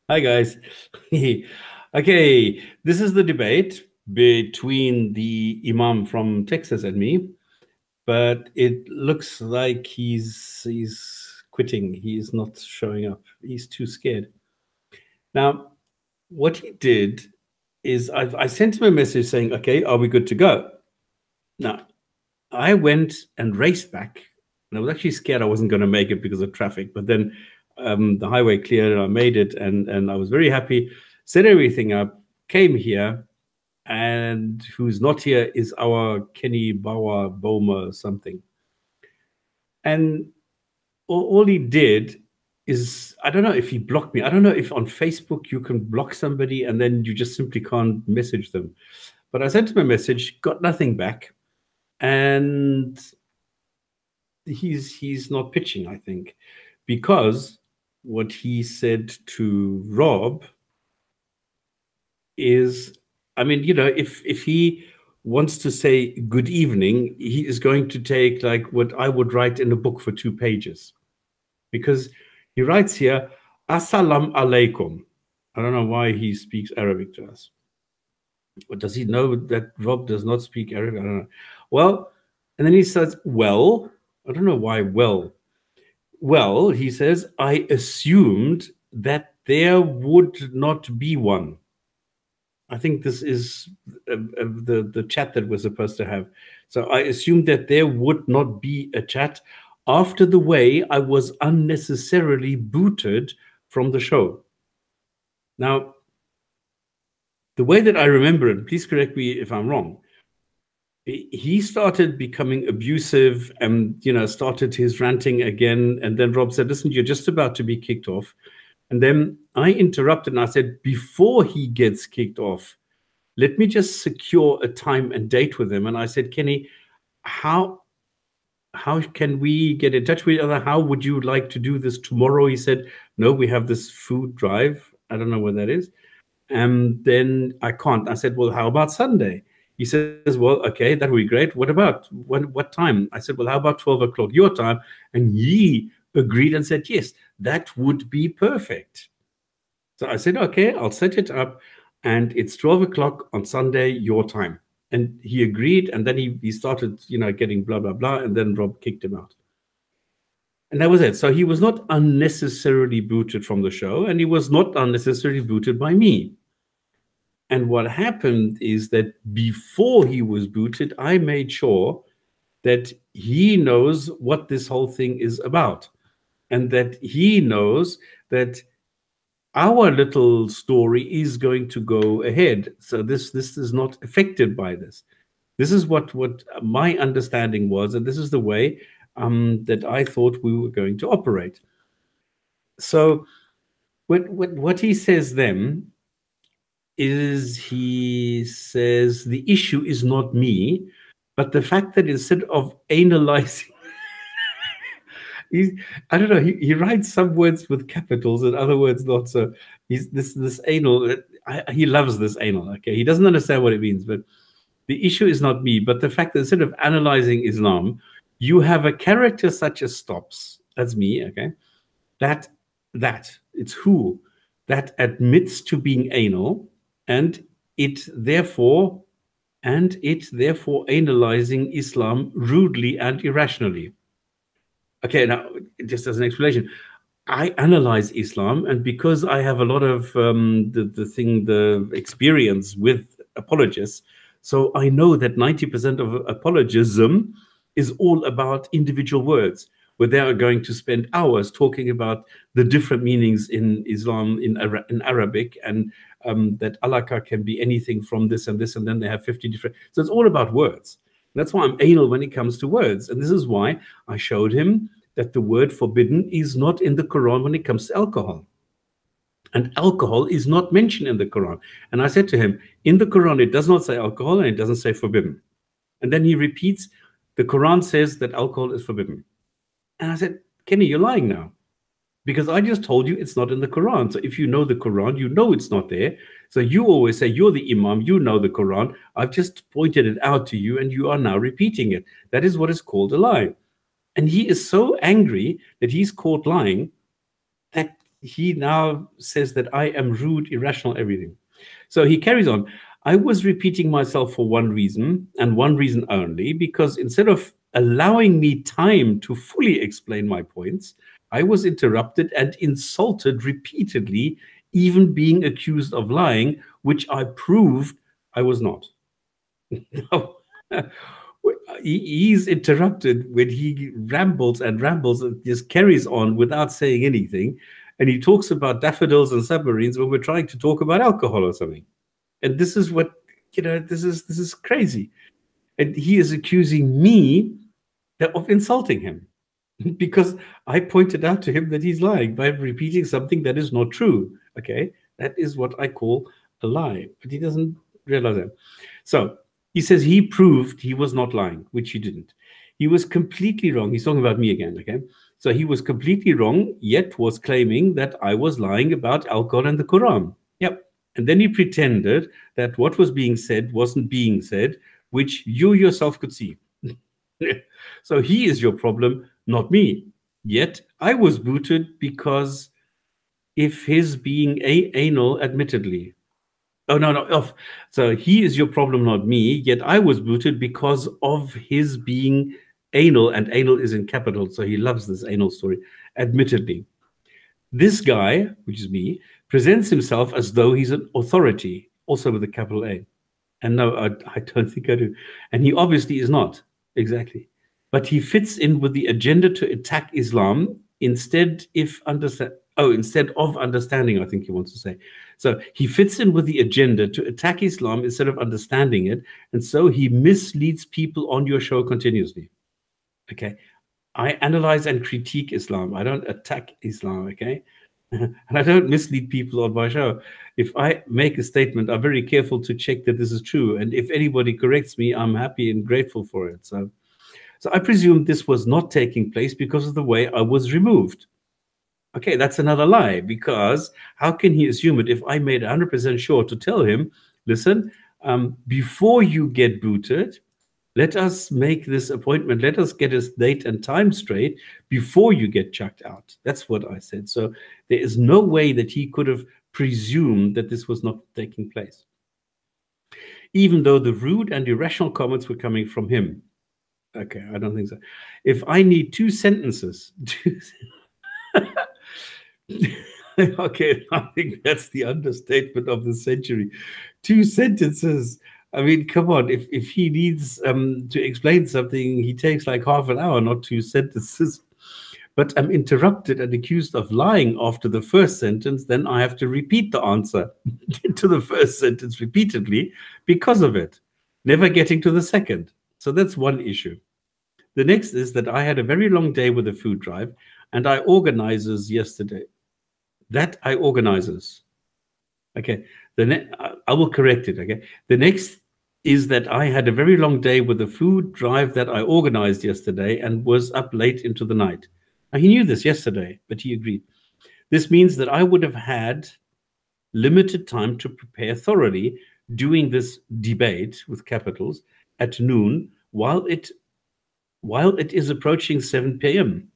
Hi, guys. Okay, this is the debate between the Imam from Texas and me, but it looks like he's quitting. He's not showing up. He's too scared. Now, what he did is I sent him a message saying, "Okay, are we good to go?" Now, I went and raced back, and I was actually scared I wasn't going to make it because of traffic. But then the highway cleared, and I made it, and I was very happy. Set everything up, came here, and who's not here is our Kenny Bomer something. And all he did is, I don't know if he blocked me. I don't know if on Facebook you can block somebody and then you just simply can't message them. But I sent him a message, got nothing back, and he's not pitching, I think, because what he said to Rob is, I mean, if he wants to say good evening, he is going to take like what I would write in a book for 2 pages, because he writes here, Assalamu alaikum. I don't know why he speaks Arabic to us. Or does he know that Rob does not speak Arabic? I don't know. Well, and then he says, well, I don't know why, well. Well, he says, I assumed that there would not be one. I think this is the chat that we're supposed to have. So I assumed that there would not be a chat after the way I was unnecessarily booted from the show. Now, the way that I remember it, please correct me if I'm wrong, he started becoming abusive and started his ranting again. And then Rob said, listen, you're just about to be kicked off. And then I interrupted and I said, before he gets kicked off, let me just secure a time and date with him. And I said, Kenny, how can we get in touch with each other? How would you like to do this tomorrow? He said, no, we have this food drive. I don't know what that is. And then I can't. I said, well, how about Sunday? He says, well, okay, that would be great. What about what time? I said, well, how about 12 o'clock your time? And he agreed and said, yes, that would be perfect. So I said, okay, I'll set it up. And it's 12 o'clock on Sunday, your time. And he agreed. And then he started, getting blah, blah, blah. And then Rob kicked him out. And that was it. So he was not unnecessarily booted from the show. And he was not unnecessarily booted by me. And what happened is that before he was booted, I made sure that he knows what this whole thing is about, and that he knows that our little story is going to go ahead. So this is not affected by this. This is what my understanding was, and this is the way that I thought we were going to operate. So what he says then is, he says the issue is not me, but the fact that instead of analyzing, I don't know, he writes some words with capitals and other words not. So he's this anal. He loves this anal. Okay, he doesn't understand what it means, but the issue is not me, but the fact that instead of analyzing Islam, you have a character such as Stops. That's me. Okay, that it's who that admits to being anal, and it therefore analyzing Islam rudely and irrationally. Okay, now just as an explanation, I analyze Islam, and because I have a lot of the experience with apologists, so I know that 90% of apologism is all about individual words, where they are going to spend hours talking about the different meanings in Islam in Arabic, and that alaka can be anything from this and this, and then they have 50 different. So it's all about words. That's why I'm anal when it comes to words, and this is why I showed him that the word forbidden is not in the Quran when it comes to alcohol. And alcohol is not mentioned in the Quran. And I said to him, in the Quran, it does not say alcohol and it doesn't say forbidden. And then he repeats, the Quran says that alcohol is forbidden. And I said, Kenny, you're lying now, because I just told you it's not in the Quran. So if you know the Quran, you know it's not there. So you always say you're the Imam, you know the Quran. I've just pointed it out to you and you are now repeating it. That is what is called a lie. And he is so angry that he's caught lying that he now says that I am rude, irrational, everything. So he carries on. I was repeating myself for one reason, and one reason only, because instead of allowing me time to fully explain my points, I was interrupted and insulted repeatedly, even being accused of lying, which I proved I was not. Now, he's interrupted when he rambles and rambles and just carries on without saying anything. And he talks about daffodils and submarines when we're trying to talk about alcohol or something. And this is what, this is crazy. And he is accusing me of insulting him because I pointed out to him that he's lying by repeating something that is not true. Okay, that is what I call a lie, but he doesn't realize that. So he says he proved he was not lying, which he didn't. He was completely wrong. He's talking about me again. Okay, so he was completely wrong, yet was claiming that I was lying about alcohol and the Quran. Yep. And then he pretended that what was being said wasn't being said, which you yourself could see. So he is your problem, not me. Yet I was booted because if his being anal, admittedly. Oh, no, no. So he is your problem, not me. Yet I was booted because of his being anal, and anal is in capital. So he loves this anal story, admittedly. This guy, which is me, presents himself as though he's an authority, also with a capital A. And no, I don't think I do. And he obviously is not. Exactly. But he fits in with the agenda to attack Islam instead of understanding, I think he wants to say. So he fits in with the agenda to attack Islam instead of understanding it. And so he misleads people on your show continuously. Okay. I analyze and critique Islam. I don't attack Islam, okay? And I don't mislead people on my show. If I make a statement, I'm very careful to check that this is true. And if anybody corrects me, I'm happy and grateful for it. So I presume this was not taking place because of the way I was removed. Okay, that's another lie, because how can he assume it if I made 100% sure to tell him, listen, before you get booted, let us make this appointment. Let us get his date and time straight before you get chucked out. That's what I said. So there is no way that he could have presumed that this was not taking place, even though the rude and irrational comments were coming from him. Okay, I don't think so. If I need two sentences, okay, I think that's the understatement of the century. 2 sentences. I mean, come on. If he needs to explain something, he takes like half an hour, not 2 sentences. But I'm interrupted and accused of lying after the first sentence, then I have to repeat the answer to the first sentence repeatedly because of it, never getting to the second. So that's one issue. The next is that I had a very long day with the food drive, and I organizers yesterday. That I organizers. Okay. I will correct it. Okay. The next is that I had a very long day with the food drive that I organized yesterday and was up late into the night. Now, he knew this yesterday, but he agreed. This means that I would have had limited time to prepare thoroughly doing this debate with capitals at noon while it is approaching 7 p.m.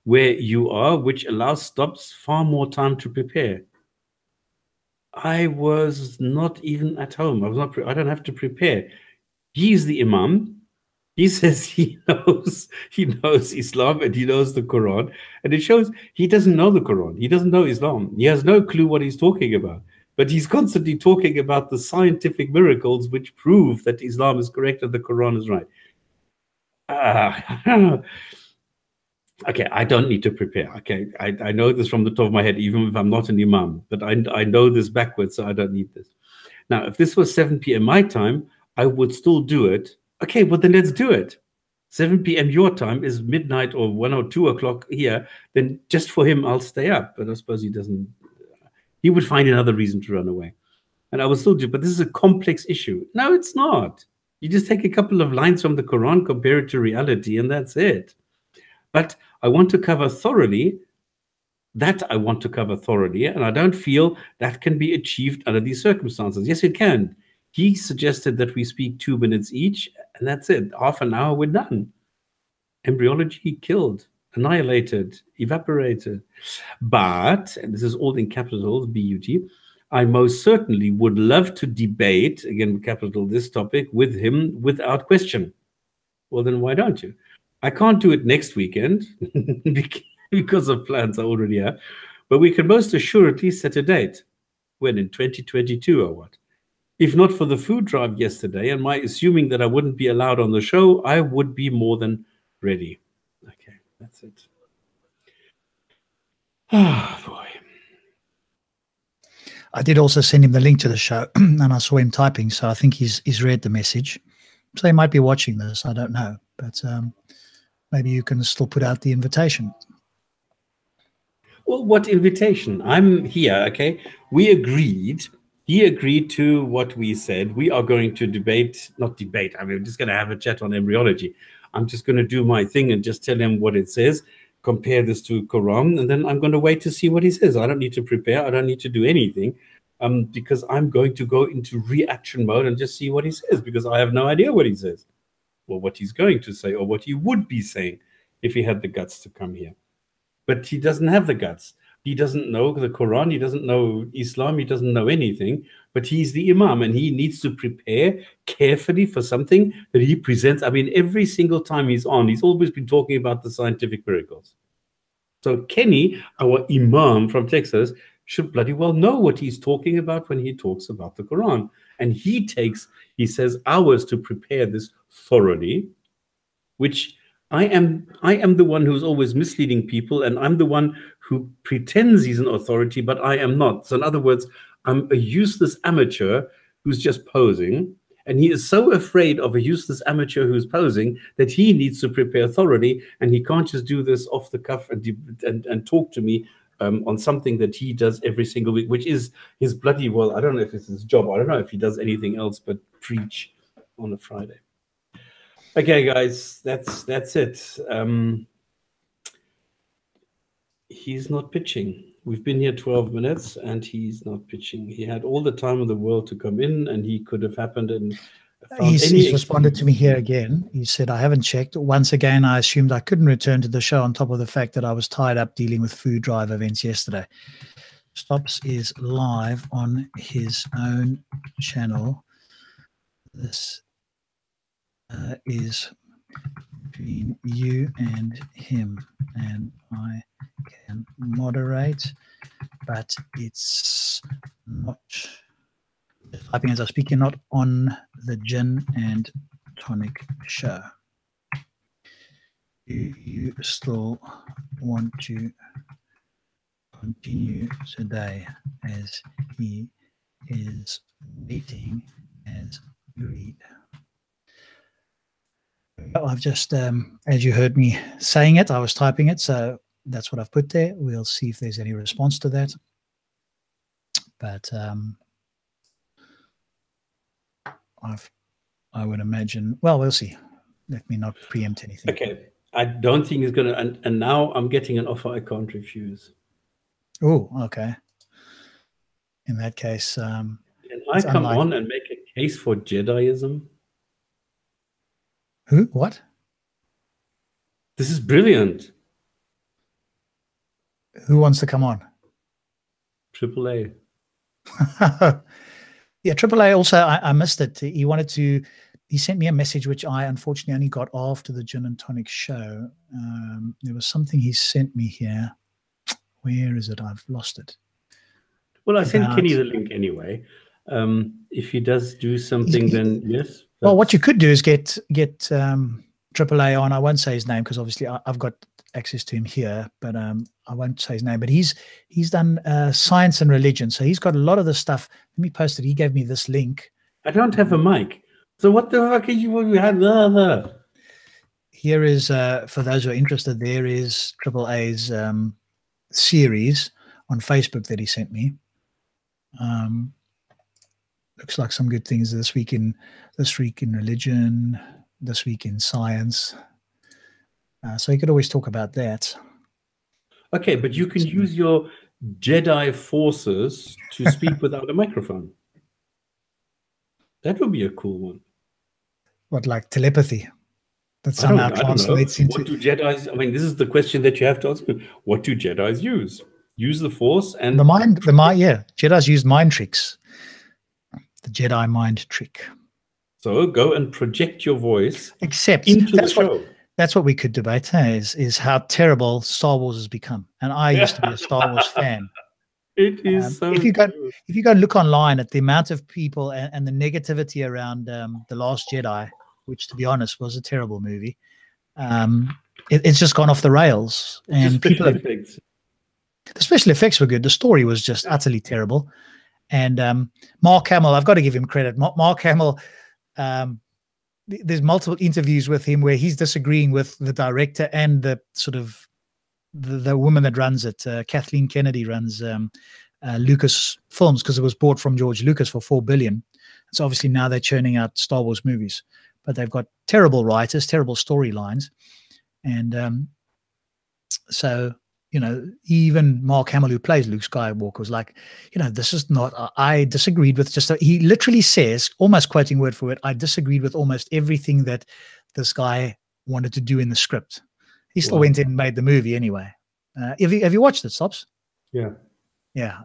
where you are, which allows stops far more time to prepare. I was not even at home. I don't have to prepare. He's the Imam. He says he knows Islam and he knows the Quran. And it shows he doesn't know the Quran. He doesn't know Islam. He has no clue what he's talking about. But he's constantly talking about the scientific miracles which prove that Islam is correct and the Quran is right. Okay, I don't need to prepare. Okay, I know this from the top of my head, even if I'm not an Imam. But I know this backwards, so I don't need this. Now, if this was 7 p.m. my time, I would still do it. Okay, well, then let's do it. 7 p.m. your time is midnight or 1 or 2 o'clock here. Then just for him, I'll stay up. But I suppose he doesn't. He would find another reason to run away. And I will still do. But this is a complex issue. No, it's not. You just take a couple of lines from the Quran, compare it to reality, and that's it. But I want to cover thoroughly. And I don't feel that can be achieved under these circumstances. Yes, it can. He suggested that we speak 2 minutes each, and that's it. Half an hour, we're done. Embryology killed. annihilated, evaporated. But, and this is all in capitals, B-U-T, I most certainly would love to debate, again, capital this topic, with him without question. Well, then why don't you? I can't do it next weekend because of plans I already have, but we can most assuredly set a date. When, in 2022 or what? If not for the food drive yesterday and my assuming that I wouldn't be allowed on the show, I would be more than ready. Okay, that's it. Ah, boy. I did also send him the link to the show, and I saw him typing, so I think he's read the message. So he might be watching this, I don't know. But maybe you can still put out the invitation. Well, what invitation? I'm here, okay? We agreed. He agreed to what we said. We are going to debate, not debate, I mean, we're just going to have a chat on embryology. I'm just going to do my thing and just tell him what it says, compare this to Quran, and then I'm going to wait to see what he says. I don't need to prepare. I don't need to do anything because I'm going to go into reaction mode and just see what he says because I have no idea what he says or what he's going to say or what he would be saying if he had the guts to come here. But he doesn't have the guts. He doesn't know the Quran. He doesn't know Islam. He doesn't know anything. But he's the Imam, and he needs to prepare carefully for something that he presents. I mean, every single time he's on, he's always been talking about the scientific miracles. So Kenny, our Imam from Texas, should bloody well know what he's talking about when he talks about the Quran. And he says, hours to prepare this thoroughly, which I am the one who's always misleading people, and I'm the one who pretends he's an authority, but I am not. So in other words, I'm a useless amateur who's just posing, and he is so afraid of a useless amateur who's posing that he needs to prepare thoroughly, and he can't just do this off the cuff and talk to me on something that he does every single week, which is his bloody, well, I don't know if it's his job. I don't know if he does anything else but preach on a Friday. Okay, guys, that's it. He's not pitching. We've been here 12 minutes and he's not pitching. He had all the time in the world to come in and he could have happened and he's responded to me here again. He said, I haven't checked. Once again, I assumed I couldn't return to the show on top of the fact that I was tied up dealing with food drive events yesterday. Stops is live on his own channel. This is between you and him, and I can moderate, but it's not typing as I speak. You're not on the Jinn&Tonic show. Do you still want to continue today as he is waiting as agreed? I've just, as you heard me saying it, I was typing it, so that's what I've put there. We'll see if there's any response to that. But I would imagine, well, we'll see. Let me not preempt anything. Okay. I don't think he's going to, and now I'm getting an offer I can't refuse. Oh, okay. In that case, can I come on and make a case for Jediism? Who? What? This is brilliant. Who wants to come on? AAA. Yeah, AAA also, I missed it. He sent me a message, which I unfortunately only got after the Jinn&Tonic show. There was something he sent me here. Where is it? I've lost it. Well, I sent Kenny the link anyway. If he does do something, then yes. Well, what you could do is get AAA on. I won't say his name because obviously I've got access to him here, but I won't say his name. But he's done science and religion, so he's got a lot of the stuff. Let me post it. He gave me this link. I don't have a mic, so what the fuck is you had there? Here is for those who are interested. There is AAA's series on Facebook that he sent me. Looks like some good things this week in religion, this week in science. So you could always talk about that. Okay, but you can use your Jedi forces to speak without a microphone. That would be a cool one. What, like telepathy? that somehow I don't know. translates into. What do Jedis? I mean, this is the question that you have to ask. What do Jedis use? Use the Force and The mind. Yeah. Jedi's use mind tricks. The Jedi mind trick. So go and project your voice Except into the show. That's what we could debate, hey, is how terrible Star Wars has become. And I used to be a Star Wars fan. It is so if you go and look online at the amount of people and the negativity around The Last Jedi, which to be honest was a terrible movie, it's just gone off the rails. And the special effects were good. The story was just utterly terrible. And Mark Hamill, I've got to give him credit. Mark Hamill, there's multiple interviews with him where he's disagreeing with the director and the sort of the woman that runs it. Kathleen Kennedy runs Lucas Films, because it was bought from George Lucas for $4 billion. So obviously now they're churning out Star Wars movies, but they've got terrible writers, terrible storylines. And so, you know, even Mark Hamill, who plays Luke Skywalker, was like, you know, this is not, I disagreed with he literally says, almost quoting word for word, I disagreed with almost everything that this guy wanted to do in the script. He still went in and made the movie anyway. Have you watched it, Stops? Yeah. Yeah.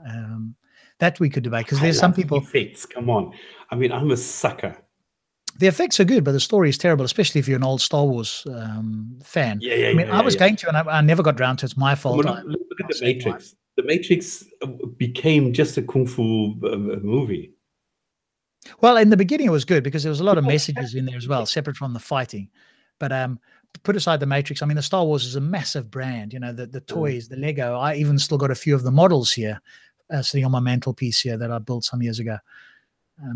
That we could debate, because there's some people. Effects, come on. I mean, I'm a sucker. The effects are good, but the story is terrible, especially if you're an old Star Wars fan. Yeah, I mean, I was going to, and I never got around to it. It's my fault. Look at The Matrix. The Matrix became just a kung fu movie. Well, in the beginning, it was good because there was a lot of messages in there as well, separate from the fighting. But put aside the Matrix, I mean, the Star Wars is a massive brand. You know, the toys, the Lego. I even still got a few of the models here sitting on my mantelpiece here that I built some years ago.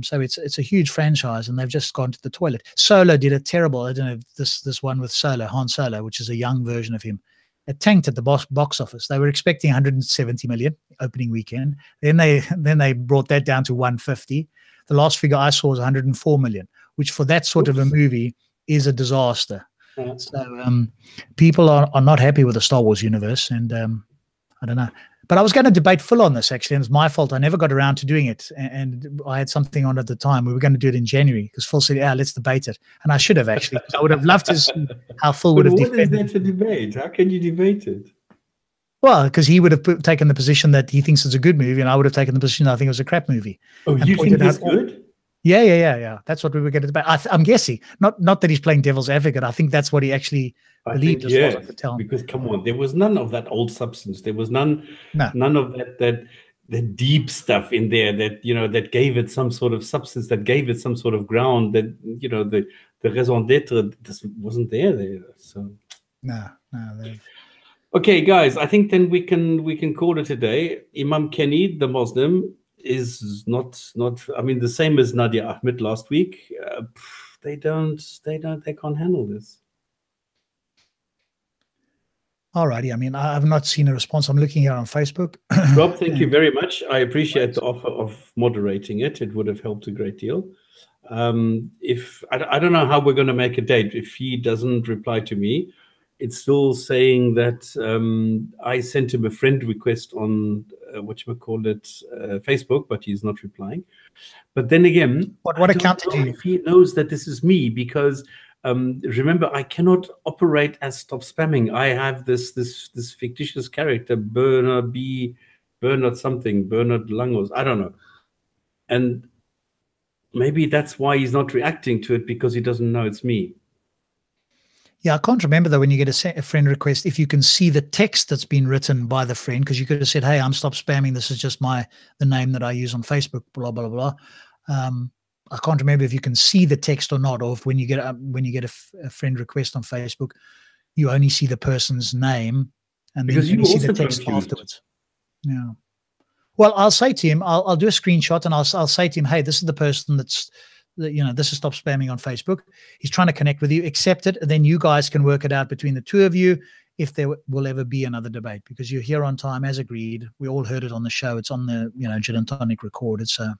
So it's a huge franchise, and they've just gone to the toilet. Solo did it terrible. I don't know, this one with Han Solo, which is a young version of him. It tanked at the box office. They were expecting 170 million opening weekend. Then they brought that down to 150. The last figure I saw was 104 million, which for that sort of a movie is a disaster. So people are not happy with the Star Wars universe, and I don't know. But I was going to debate full on this, actually, and it's my fault. I never got around to doing it, and I had something on at the time. We were going to do it in January because Phil said, "Yeah, let's debate it," and I should have actually. I would have loved to see how Phil would have defended. What is there to debate? How can you debate it? Well, because he would have taken the position that he thinks it's a good movie, and I would have taken the position that I think it was a crap movie. Oh, you think it's good? Yeah. That's what we were going to debate. I'm guessing, not that he's playing devil's advocate. I think that's what he actually believed. As far as I could tell. Because come on, there was none of that old substance. There was none of that the deep stuff in there that, you know, that gave it some sort of substance, that gave it some sort of ground, that, you know, the raison d'etre wasn't there. So no. Okay, guys, I think then we can call it a day. Imam Kenny, the Muslim, is not. I mean, the same as Nadia Ahmed last week. They can't handle this. Alrighty. I mean, I've not seen a response. I'm looking here on Facebook. Rob, thank you very much. I appreciate the offer of moderating it. It would have helped a great deal. If I don't know how we're going to make a date. If he doesn't reply to me, it's still saying that I sent him a friend request on Facebook, but he's not replying. But then again, what account did you? If he knows that this is me, because remember, I cannot operate as Stop Spamming. I have this fictitious character, Bernard Langos. I don't know, and maybe that's why he's not reacting to it, because he doesn't know it's me. Yeah, I can't remember though when you get a friend request if you can see the text that's been written by the friend, because you could have said, "Hey, I'm Stop Spamming. This is just the name that I use on Facebook." Blah blah blah. I can't remember if you can see the text or not, or if when you get a friend request on Facebook, you only see the person's name and then you see the text afterwards. Yeah. Well, I'll say to him, I'll do a screenshot and I'll say to him, "Hey, this is the person this is Stop Spamming on Facebook. He's trying to connect with you. Accept it. And then you guys can work it out between the two of you if there will ever be another debate, because you're here on time as agreed. We all heard it on the show. It's on the Jinn&Tonic recorded. So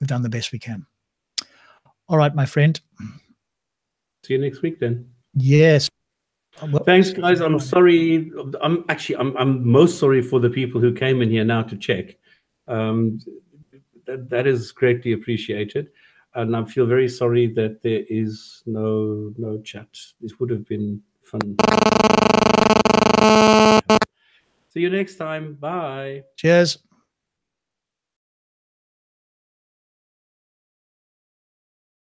we've done the best we can. All right, my friend. See you next week then. Yes. Well, thanks, guys. I'm sorry. I'm most sorry for the people who came in here now to check. That is greatly appreciated. and I feel very sorry that there is no chat. This would have been fun. See you next time. Bye. Cheers.